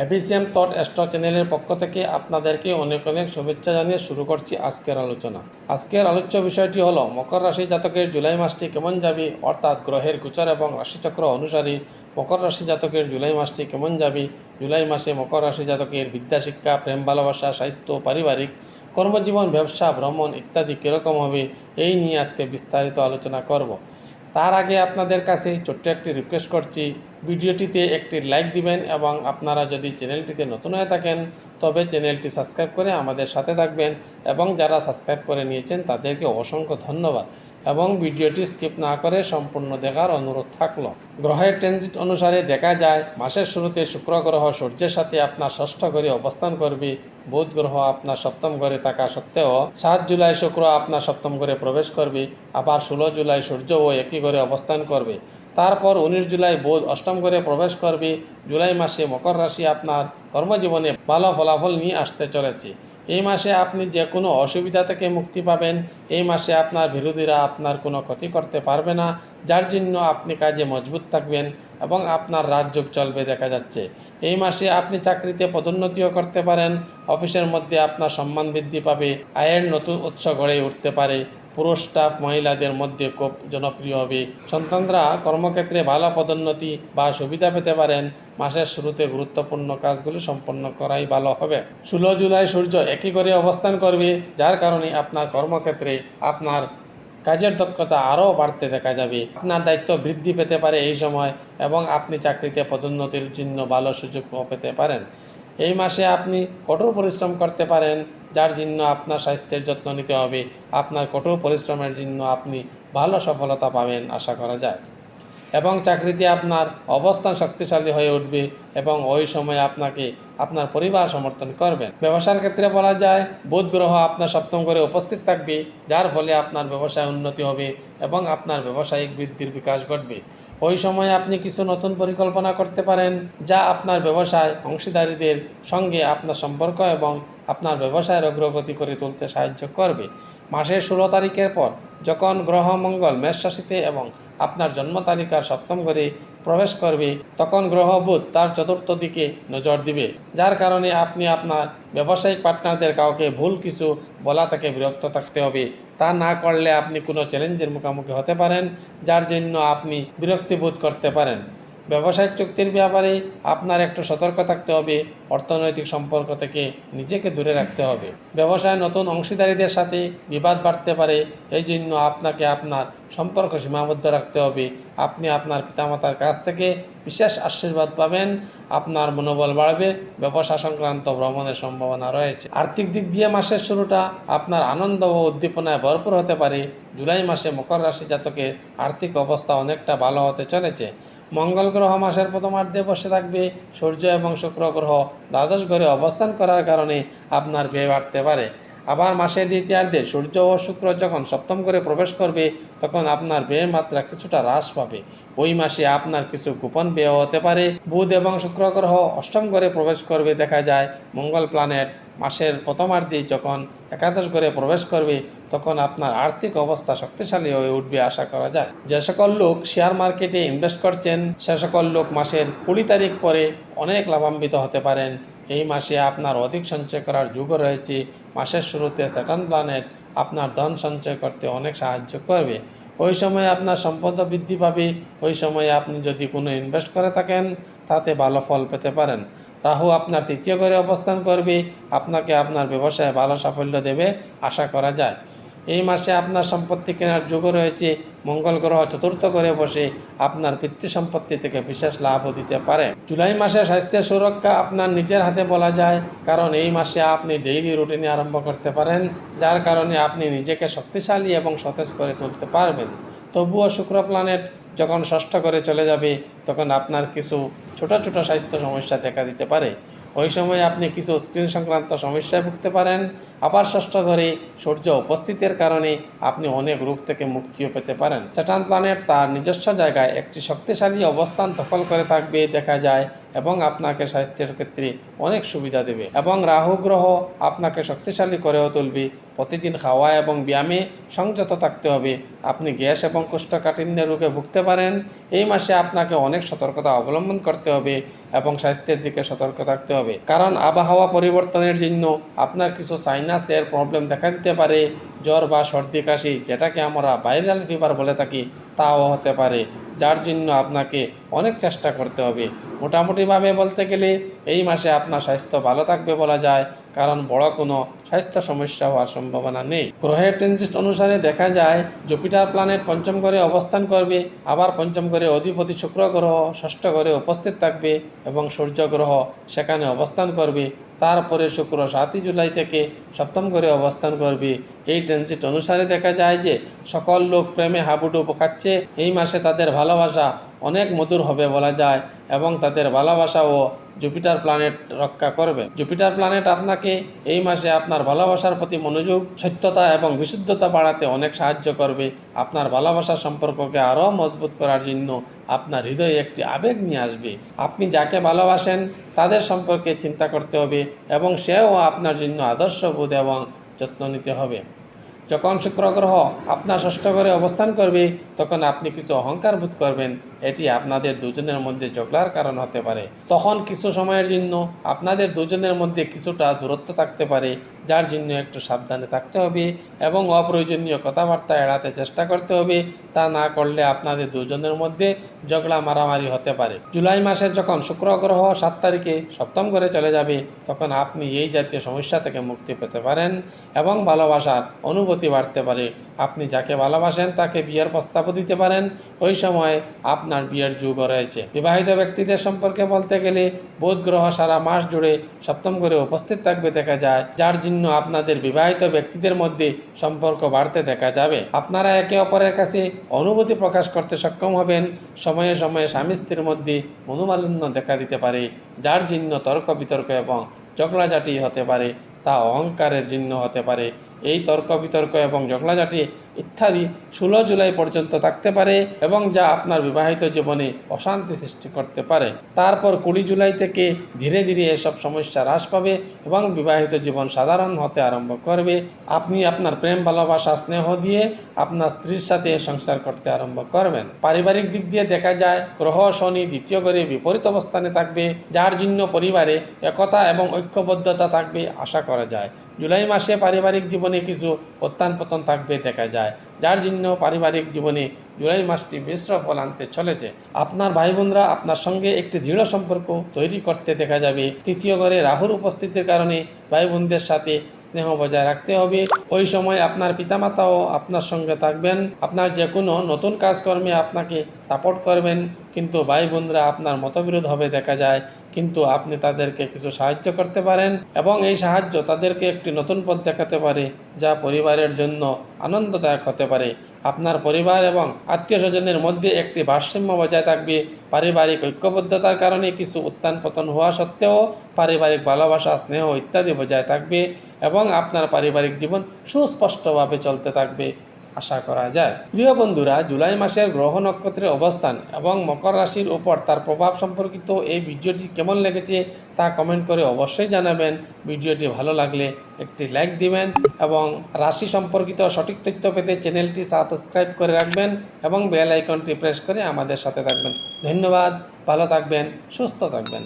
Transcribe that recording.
Efficient thought astro চ্যানেলের পক্ষ থেকে আপনাদেরকে অনেক অনেক শুভেচ্ছা জানিয়ে শুরু করছি আজকের আলোচনা। আজকের আলোচ্য বিষয়টি হলো মকর রাশি জাতকের জুলাই মাসটি কেমন যাবে, অর্থাৎ গ্রহের গোচর এবং রাশিচক্র অনুসারে মকর রাশি জাতকের জুলাই মাসটি কেমন যাবে। জুলাই মাসে মকর রাশি জাতকের বিদ্যা, শিক্ষা, প্রেম, ভালোবাসা, স্বাস্থ্য, পারিবারিক, কর্মজীবন, ব্যবসা, ভ্রমণ ইত্যাদি কীরকম হবে এই নিয়ে আজকে বিস্তারিত আলোচনা করব। তার আগে আপনাদের কাছে ছোট্ট একটি রিকোয়েস্ট করছি, ভিডিওটিতে একটি লাইক দিবেন এবং আপনারা যদি চ্যানেলটিতে নতুন হয়ে থাকেন তবে চ্যানেলটি সাবস্ক্রাইব করে আমাদের সাথে থাকবেন এবং যারা সাবস্ক্রাইব করে নিয়েছেন তাদেরকে অসংখ্য ধন্যবাদ এবং ভিডিওটি স্কিপ না করে সম্পূর্ণ দেখার অনুরোধ থাকলো। গ্রহের ট্রানজিট অনুসারে দেখা যায় মাসের শুরুতে শুক্র গ্রহ সূর্যের সাথে আপনার ষষ্ঠ ঘরে অবস্থান করবে। বুধ গ্রহ আপনার সপ্তম ঘরে থাকা সত্ত্বেও 7 জুলাই শুক্র আপনার সপ্তম ঘরে প্রবেশ করবে। আবার 16 জুলাই সূর্যও একই ঘরে অবস্থান করবে। তারপর 19 জুলাই বুধ অষ্টম ঘরে প্রবেশ করবে। জুলাই মাসে মকর রাশি আপনার কর্মজীবনে ভালো ফলাফল নিয়ে আসতে চলেছে। এই মাসে আপনি যে কোনো অসুবিধা থেকে মুক্তি পাবেন। এই মাসে আপনার বিরোধীরা আপনার কোনো ক্ষতি করতে পারবে না, যার জন্য আপনি কাজে মজবুত থাকবেন এবং আপনার রাজযোগ চলবে দেখা যাচ্ছে। এই মাসে আপনি চাকরিতে পদোন্নতিও করতে পারেন। অফিসের মধ্যে আপনার সম্মান বৃদ্ধি পাবে। আয়ের নতুন উৎস গড়ে উঠতে পারে। পুরুষ স্টাফ মহিলাদের মধ্যে খুব জনপ্রিয় হবে। সন্তানরা কর্মক্ষেত্রে ভালো পদোন্নতি বা সুবিধা পেতে পারেন। মাসের শুরুতে গুরুত্বপূর্ণ কাজগুলি সম্পন্ন করাই ভালো হবে। 16 জুলাই সূর্য একই ঘরে অবস্থান করবে, যার কারণে আপনার কর্মক্ষেত্রে আপনার কাজের দক্ষতা আরও বাড়তে দেখা যাবে। আপনার দায়িত্ব বৃদ্ধি পেতে পারে এই সময় এবং আপনি চাকরিতে পদোন্নতির জন্য ভালো সুযোগ পেতে পারেন। এই মাসে আপনি কঠোর পরিশ্রম করতে পারেন, যার জন্য আপনার স্বাস্থ্যের যত্ন নিতে হবে। আপনার কঠোর পরিশ্রমের জন্য আপনি ভালো সফলতা পাবেন আশা করা যায় এবং চাকরিতে আপনার অবস্থান শক্তিশালী হয়ে উঠবে এবং ওই সময় আপনাকে আপনার পরিবার সমর্থন করবেন। ব্যবসার ক্ষেত্রে বলা যায় বুধ গ্রহ আপনার সপ্তম ঘরে উপস্থিত থাকবে, যার ফলে আপনার ব্যবসায় উন্নতি হবে এবং আপনার ব্যবসায়িক বৃদ্ধির বিকাশ ঘটবে। ওই সময় আপনি কিছু নতুন পরিকল্পনা করতে পারেন, যা আপনার ব্যবসায় অংশীদারীদের সঙ্গে আপনার সম্পর্ক এবং আপনার ব্যবসায়ের অগ্রগতি করে তুলতে সাহায্য করবে। মাসের 16 তারিখের পর যখন গ্রহ মঙ্গল মেষ রাশিতে এবং আপনার জন্ম তালিকার সপ্তম ঘরে প্রবেশ করবে, তখন গ্রহ বুধ তার চতুর্থ দিকে নজর দিবে, যার কারণে আপনি আপনার ব্যবসায়িক পার্টনারদের কাউকে ভুল কিছু বলা থেকে বিরক্ত থাকতে হবে। তা না করলে আপনি কোনো চ্যালেঞ্জের মুখোমুখি হতে পারেন, যার জন্য আপনি বিরক্তি বোধ করতে পারেন। ব্যবসায়িক চুক্তির ব্যাপারে আপনার একটু সতর্ক থাকতে হবে। অর্থনৈতিক সম্পর্ক থেকে নিজেকে দূরে রাখতে হবে। ব্যবসায় নতুন অংশীদারীদের সাথে বিবাদ বাড়তে পারে, এই জন্য আপনাকে আপনার সম্পর্ক সীমাবদ্ধ রাখতে হবে। আপনি আপনার পিতামাতার কাছ থেকে বিশেষ আশীর্বাদ পাবেন, আপনার মনোবল বাড়বে। ব্যবসা সংক্রান্ত ভ্রমণের সম্ভাবনা রয়েছে। আর্থিক দিক দিয়ে মাসের শুরুটা আপনার আনন্দ ও উদ্দীপনায় ভরপুর হতে পারে। জুলাই মাসে মকর রাশি জাতকের আর্থিক অবস্থা অনেকটা ভালো হতে চলেছে। মঙ্গল গ্রহ মাসের প্রথমার্ধে বসে থাকবে। সূর্য এবং শুক্র গ্রহ দ্বাদশ ঘরে অবস্থান করার কারণে আপনার ব্যয় বাড়তে পারে। আবার মাসের দ্বিতীয়ার্ধে সূর্য ও শুক্র যখন সপ্তম ঘরে প্রবেশ করবে, তখন আপনার ব্যয়ের মাত্রা কিছুটা হ্রাস পাবে। ওই মাসে আপনার কিছু গোপন ব্যয় হতে পারে। বুধ এবং শুক্র গ্রহ অষ্টম ঘরে প্রবেশ করবে দেখা যায়। মঙ্গল প্ল্যানেট মাসের প্রথমার্ধে যখন একাদশ ঘরে প্রবেশ করবে, তখন আপনার আর্থিক অবস্থা শক্তিশালী হয়ে উঠবে আশা করা যায়। যে সকল লোক শেয়ার মার্কেটে ইনভেস্ট করছেন, সে সকল লোক মাসের 20 তারিখ পরে অনেক লাভান্বিত হতে পারেন। এই মাসে আপনার অধিক সঞ্চয় করার যোগও রয়েছে। মাসের শুরুতে স্যাটার্ন প্ল্যানেট আপনার ধন সঞ্চয় করতে অনেক সাহায্য করবে। ওই সময় আপনার সম্পদ বৃদ্ধি পাবে। ওই সময়ে আপনি যদি কোনো ইনভেস্ট করে থাকেন, তাতে ভালো ফল পেতে পারেন। রাহু আপনার তৃতীয় ঘরে অবস্থান করবে, আপনাকে আপনার ব্যবসায় ভালো সাফল্য দেবে আশা করা যায়। এই মাসে আপনার সম্পত্তি কেনার যোগও রয়েছে। মঙ্গল গ্রহ চতুর্থ ঘরে বসে আপনার পিতৃ সম্পত্তি থেকে বিশেষ লাভও দিতে পারে। জুলাই মাসে স্বাস্থ্যের সুরক্ষা আপনার নিজের হাতে বলা যায়, কারণ এই মাসে আপনি ডেইলি রুটিনে আরম্ভ করতে পারেন, যার কারণে আপনি নিজেকে শক্তিশালী এবং সতেজ করে তুলতে পারবেন। তবুও শুক্র প্ল্যানেট যখন ষষ্ঠ ঘরে চলে যাবে, তখন আপনার কিছু ছোট ছোট স্বাস্থ্য সমস্যা দেখা দিতে পারে। ওই সময় আপনি কিছু স্ক্রিন সংক্রান্ত সমস্যায় ভুগতে পারেন। আবার ষষ্ঠ ঘরে সূর্য উপস্থিতির কারণে আপনি অনেক রোগ থেকে মুক্তিও পেতে পারেন। স্যাটার্ন প্ল্যানেট তার নিজস্ব জায়গায় একটি শক্তিশালী অবস্থান দখল করে থাকবে দেখা যায় এবং আপনাকে স্বাস্থ্যের ক্ষেত্রে অনেক সুবিধা দেবে। এবং রাহু গ্রহ আপনাকে শক্তিশালী করেও তুলবে। প্রতিদিন খাওয়া এবং ব্যায়ামে সংযত থাকতে হবে। আপনি গ্যাস এবং কোষ্ঠকাঠিন্য রোগে ভুগতে পারেন। এই মাসে আপনাকে অনেক সতর্কতা অবলম্বন করতে হবে এবং স্বাস্থ্যের দিকে সতর্ক থাকতে হবে, কারণ আবহাওয়া পরিবর্তনের জন্য আপনার কিছু সাইনাসের প্রবলেম দেখা দিতে পারে। জ্বর বা সর্দি কাশি, যেটাকে আমরা ভাইরাল ফিভার বলে থাকি, তাও হতে পারে, যার জন্য আপনাকে অনেক চেষ্টা করতে হবে। মোটামুটিভাবে বলতে গেলে এই মাসে আপনার স্বাস্থ্য ভালো থাকবে বলা যায়, কারণ বড় কোনো স্বাস্থ্য সমস্যা হওয়ার সম্ভাবনা নেই। গ্রহের ট্রানজিট অনুসারে দেখা যায় জুপিটার প্ল্যানেট পঞ্চম ঘরে অবস্থান করবে, আবার পঞ্চম ঘরে অধিপতি শুক্র গ্রহ ষষ্ঠ ঘরে উপস্থিত থাকবে এবং সূর্য গ্রহ সেখানে অবস্থান করবে। তারপরে শুক্র 7 জুলাই থেকে সপ্তম ঘরে অবস্থান করবে। এই ট্রানজিট অনুসারে দেখা যায় যে সকল লোক প্রেমে হাবুডুবু খাচ্ছে। এই মাসে তাদের ভালোবাসা অনেক মধুর হবে বলা যায় এবং তাদের ভালোবাসাও জুপিটার প্ল্যানেট রক্ষা করবে। জুপিটার প্ল্যানেট আপনাকে এই মাসে আপনার ভালোবাসার প্রতি মনোযোগ, সত্যতা এবং বিশুদ্ধতা বাড়াতে অনেক সাহায্য করবে। আপনার ভালোবাসার সম্পর্ককে আরও মজবুত করার জন্য আপনার হৃদয়ে একটি আবেগ নিয়ে আসবে। আপনি যাকে ভালোবাসেন তাদের সম্পর্কে চিন্তা করতে হবে এবং সেও আপনার জন্য আদর্শবোধ এবং যত্ন নিতে হবে। যখন শুক্র গ্রহ আপনার ষষ্ঠ ঘরে অবস্থান করবে তখন আপনি কিছু অহংকার বোধ করবেন। এটি আপনাদের দুজনের মধ্যে ঝগড়ার কারণ হতে পারে। তখন কিছু সময়ের জন্য আপনাদের দুজনের মধ্যে কিছুটা দূরত্ব থাকতে পারে, যার জন্য একটু সাবধানে থাকতে হবে এবং অপ্রয়োজনীয় কথাবার্তা এড়াতে চেষ্টা করতে হবে। তা না করলে আপনাদের দুজনের মধ্যে ঝগড়া মারামারি হতে পারে। জুলাই মাসে যখন শুক্র গ্রহ 7 তারিখে সপ্তম ঘরে চলে যাবে তখন আপনি এই জাতীয় সমস্যা থেকে মুক্তি পেতে পারেন এবং ভালোবাসার অনুভূতি বাড়তে পারে। আপনি যাকে ভালোবাসেন তাকে বিয়ের প্রস্তাবও দিতে পারেন। ওই সময় আপনার বিয়ের যুগও রয়েছে। বিবাহিত ব্যক্তিদের সম্পর্কে বলতে গেলে বুধ গ্রহ সারা মাস জুড়ে সপ্তম ঘরে উপস্থিত থাকবে দেখা যায়, যার জন্য আপনাদের বিবাহিত ব্যক্তিদের মধ্যে সম্পর্ক বাড়তে দেখা যাবে। আপনারা একে অপরের কাছে অনুভূতি প্রকাশ করতে সক্ষম হবেন। সময়ে সময়ে স্বামী স্ত্রীর মধ্যে মনোমালিন্য দেখা দিতে পারে, যার জন্য তর্ক বিতর্ক এবং ঝগড়াঝাটি হতে পারে। তা অহংকারের জন্য হতে পারে। এই তর্ক বিতর্ক এবং ঝগড়াঝাটি ইত্যাদি 16 জুলাই পর্যন্ত থাকতে পারে এবং যা আপনার বিবাহিত জীবনে অশান্তি সৃষ্টি করতে পারে। তারপর 20 জুলাই থেকে ধীরে ধীরে এসব সমস্যা হ্রাস পাবে এবং বিবাহিত জীবন সাধারণ হতে আরম্ভ করবে। আপনি আপনার প্রেম, ভালোবাসা, স্নেহ দিয়ে আপনার স্ত্রীর সাথে সংসার করতে আরম্ভ করবেন। পারিবারিক দিক দিয়ে দেখা যায় গ্রহ শনি দ্বিতীয় ঘরে বিপরীত অবস্থানে থাকবে, যার জন্য পরিবারে একতা এবং ঐক্যবদ্ধতা থাকবে আশা করা যায়। জুলাই মাসে পারিবারিক জীবনে কিছু উত্থান পতন থাকবে দেখা যায়, যার জন্য পারিবারিক জীবনে জুলাই মাসটি মিশ্র ফল আনতে চলেছে। আপনার ভাই বোনরা আপনার সঙ্গে একটি দৃঢ় সম্পর্ক তৈরি করতে দেখা যাবে। তৃতীয় ঘরে রাহুর উপস্থিতির কারণে ভাই বোনদের সাথে স্নেহ বজায় রাখতে হবে। ওই সময় আপনার পিতামাতাও আপনার সঙ্গে থাকবেন। আপনার যে কোনো নতুন কাজকর্মে আপনাকে সাপোর্ট করবেন, কিন্তু ভাই বোনরা আপনার মতবিরোধ হবে দেখা যায়, কিন্তু আপনি তাদেরকে কিছু সাহায্য করতে পারেন এবং এই সাহায্য তাদেরকে একটি নতুন পথ দেখাতে পারে, যা পরিবারের জন্য আনন্দদায়ক হতে পারে। আপনার পরিবার এবং আত্মীয় স্বজনের মধ্যে একটি ভারসাম্য বজায় থাকবে। পারিবারিক ঐক্যবদ্ধতার কারণে কিছু উত্থান পতন হওয়া সত্ত্বেও পারিবারিক ভালোবাসা, স্নেহ ইত্যাদি বজায় থাকবে এবং আপনার পারিবারিক জীবন সুস্পষ্টভাবে চলতে থাকবে আশা করা যায়। প্রিয় বন্ধুরা, জুলাই মাসের গ্রহ নক্ষত্রের অবস্থান এবং মকর রাশির উপর তার প্রভাব সম্পর্কিত এই ভিডিওটি কেমন লেগেছে তা কমেন্ট করে অবশ্যই জানাবেন। ভিডিওটি ভালো লাগলে একটি লাইক দিবেন এবং রাশি সম্পর্কিত সঠিক তথ্য পেতে চ্যানেলটি সাবস্ক্রাইব করে রাখবেন এবং বেল আইকনটি প্রেস করে আমাদের সাথে থাকবেন। ধন্যবাদ, ভালো থাকবেন, সুস্থ থাকবেন।